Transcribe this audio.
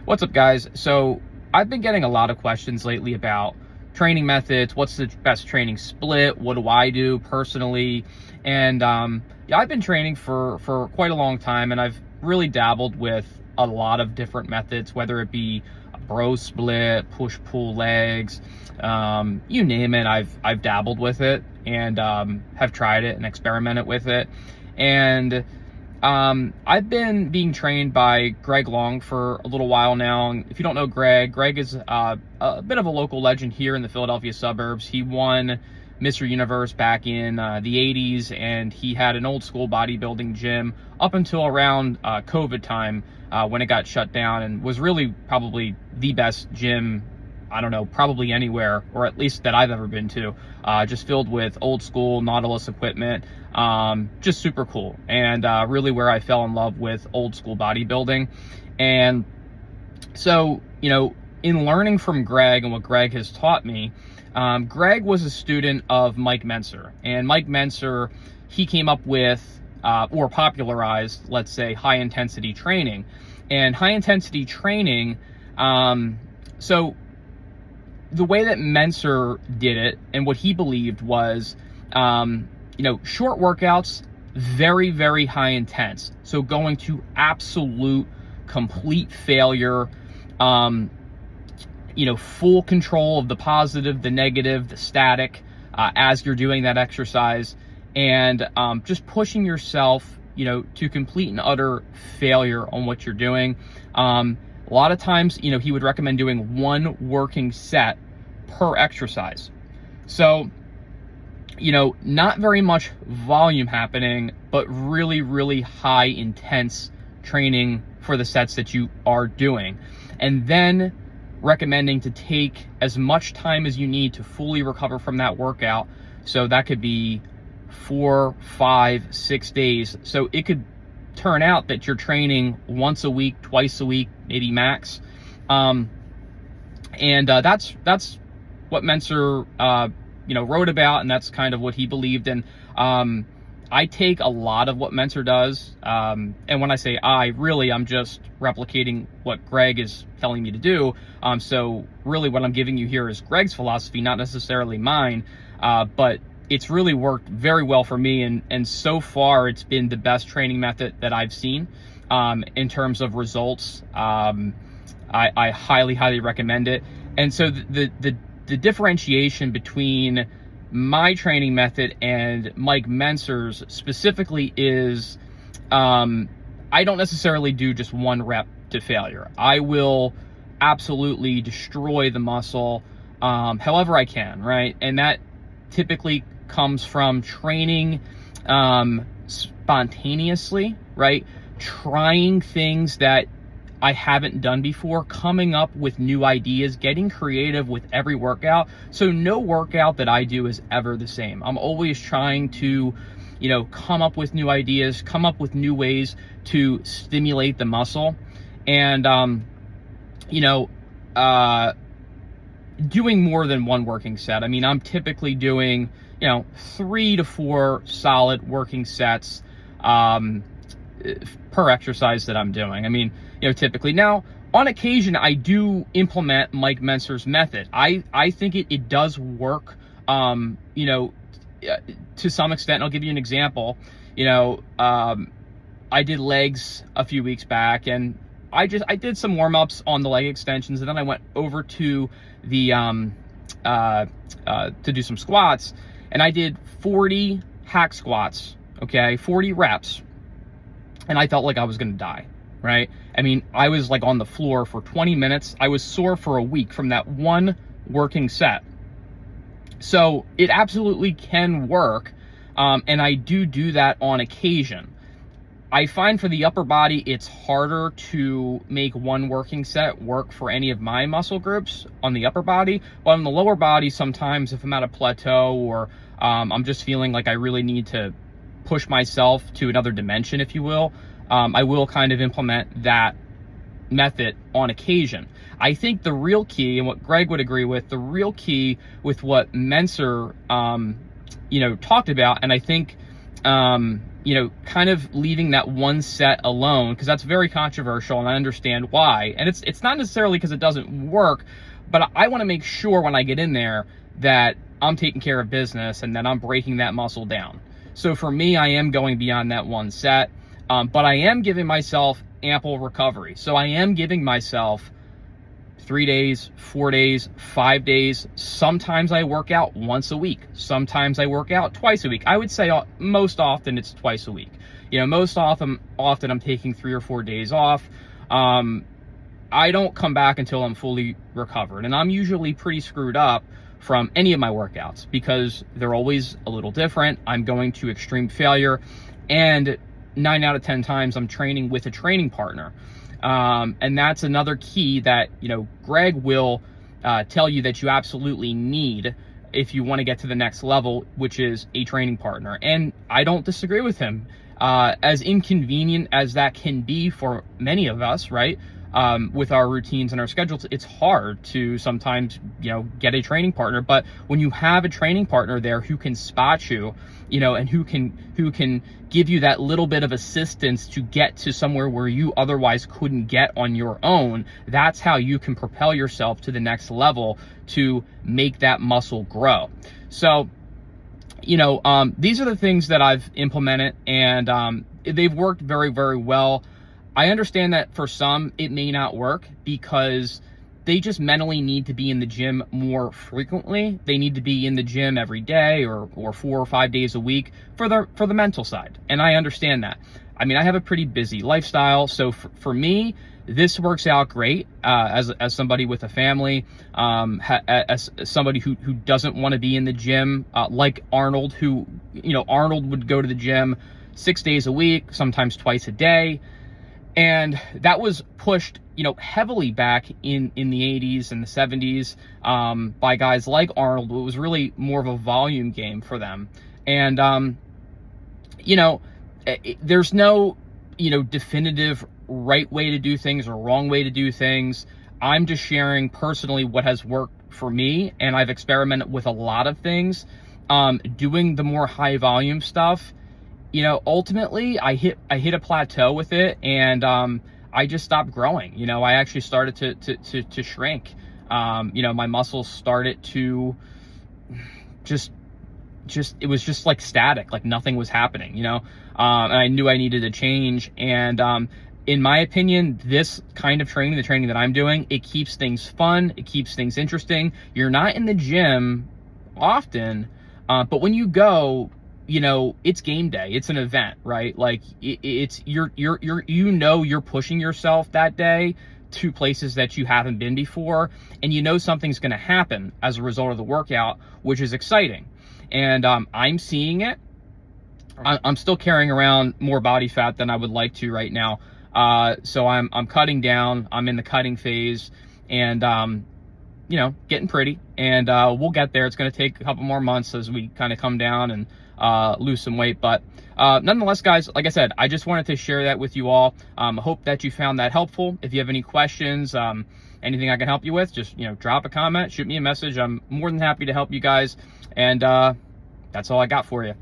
What's up, guys? So I've been getting a lot of questions lately about training methods. What's the best training split? What do I do personally? And yeah, I've been training for quite a long time, and I've really dabbled with a lot of different methods, whether it be a bro split, push pull legs, you name it. I've dabbled with it and have tried it and experimented with it. And I've been being trained by Greg Long for a little while now. And if you don't know Greg is a bit of a local legend here in the Philadelphia suburbs. He won Mr. Universe back in the 80s, and he had an old school bodybuilding gym up until around COVID time when it got shut down, and was really probably the best gym, I don't know, probably anywhere, or at least that I've ever been to, just filled with old school Nautilus equipment, just super cool, and really where I fell in love with old school bodybuilding. And so, you know, in learning from Greg and what Greg has taught me, Greg was a student of Mike Mentzer, and Mike Mentzer, he came up with, or popularized, let's say, high intensity training. And high intensity training, so the way that Mentzer did it and what he believed was, you know, short workouts, very, very high intense. So going to absolute, complete failure, you know, full control of the positive, the negative, the static, as you're doing that exercise, and just pushing yourself, you know, to complete and utter failure on what you're doing. A lot of times, you know, he would recommend doing one working set per exercise. So, you know, not very much volume happening, but really, really high intense training for the sets that you are doing. And then recommending to take as much time as you need to fully recover from that workout. So that could be 4, 5, 6 days. So it could turn out that you're training once a week, twice a week, maybe max. That's what Mentzer, you know, wrote about, and that's kind of what he believed in. I take a lot of what Mentzer does, and when I say I'm just replicating what Greg is telling me to do. So really what I'm giving you here is Greg's philosophy, not necessarily mine, but it's really worked very well for me, and so far it's been the best training method that I've seen in terms of results. I highly, highly recommend it. And so the differentiation between my training method and Mike Mentzer's specifically is, I don't necessarily do just one rep to failure. I will absolutely destroy the muscle however I can, right? And that typically comes from training spontaneously, right? Trying things that I haven't done before, coming up with new ideas, getting creative with every workout. So no workout that I do is ever the same. I'm always trying to, you know, come up with new ideas, come up with new ways to stimulate the muscle. And, you know, doing more than one working set. I mean, I'm typically doing, you know, 3 to 4 solid working sets per exercise that I'm doing. I mean, you know, typically. Now, on occasion, I do implement Mike Mentzer's method. I think it does work, you know, to some extent. I'll give you an example. You know, I did legs a few weeks back, and I did some warm-ups on the leg extensions, and then I went over to the to do some squats, and I did 40 hack squats, okay, 40 reps, and I felt like I was gonna die, right? I mean, I was like on the floor for 20 minutes. I was sore for a week from that one working set. So it absolutely can work, and I do that on occasion. I find for the upper body, it's harder to make one working set work for any of my muscle groups on the upper body. But on the lower body, sometimes if I'm at a plateau, or I'm just feeling like I really need to push myself to another dimension, if you will, I will kind of implement that method on occasion. I think the real key, and what Greg would agree with, the real key with what Mentzer, you know, talked about, and I think kind of leaving that one set alone, because that's very controversial, and I understand why. And it's not necessarily because it doesn't work, but I want to make sure when I get in there that I'm taking care of business and that I'm breaking that muscle down. So for me, I am going beyond that one set, but I am giving myself ample recovery. So I am giving myself 3 days, 4 days, 5 days. Sometimes I work out once a week. Sometimes I work out twice a week. I would say most often it's twice a week. Most often I'm taking 3 or 4 days off. I don't come back until I'm fully recovered. And I'm usually pretty screwed up from any of my workouts because they're always a little different. I'm going to extreme failure, and 9 out of 10 times I'm training with a training partner. And that's another key that, Greg will tell you that you absolutely need if you want to get to the next level, which is a training partner. And I don't disagree with him. As inconvenient as that can be for many of us, right? With our routines and our schedules, it's hard to sometimes, get a training partner. But when you have a training partner there who can spot you, and who can give you that little bit of assistance to get to somewhere where you otherwise couldn't get on your own, that's how you can propel yourself to the next level to make that muscle grow. So, these are the things that I've implemented, and they've worked very, very well. I understand that for some, it may not work because they just mentally need to be in the gym more frequently. They need to be in the gym every day or 4 or 5 days a week for the mental side. And I understand that. I mean, I have a pretty busy lifestyle. So for me, this works out great as somebody with a family, as somebody who doesn't want to be in the gym, like Arnold, who, Arnold would go to the gym 6 days a week, sometimes twice a day. And that was pushed, heavily back in the 80s and the 70s by guys like Arnold. It was really more of a volume game for them. And, there's no, definitive right way to do things or wrong way to do things. I'm just sharing personally what has worked for me, and I've experimented with a lot of things. Doing the more high volume stuff, ultimately I hit a plateau with it, and I just stopped growing. I actually started to shrink. My muscles started to just it was just like static, like nothing was happening, and I knew I needed to change. And in my opinion, this kind of training, the training that I'm doing, it keeps things fun, it keeps things interesting. You're not in the gym often, but when you go, it's game day. It's an event, right? Like you're pushing yourself that day to places that you haven't been before, and something's going to happen as a result of the workout, which is exciting. And I'm seeing it. I'm still carrying around more body fat than I would like to right now. So I'm cutting down. I'm in the cutting phase, and getting pretty. And we'll get there. It's going to take a couple more months as we kind of come down and lose some weight. But nonetheless, guys, like I said, I just wanted to share that with you all. Hope that you found that helpful. If you have any questions, anything I can help you with, just drop a comment, shoot me a message. I'm more than happy to help you guys. And that's all I got for you.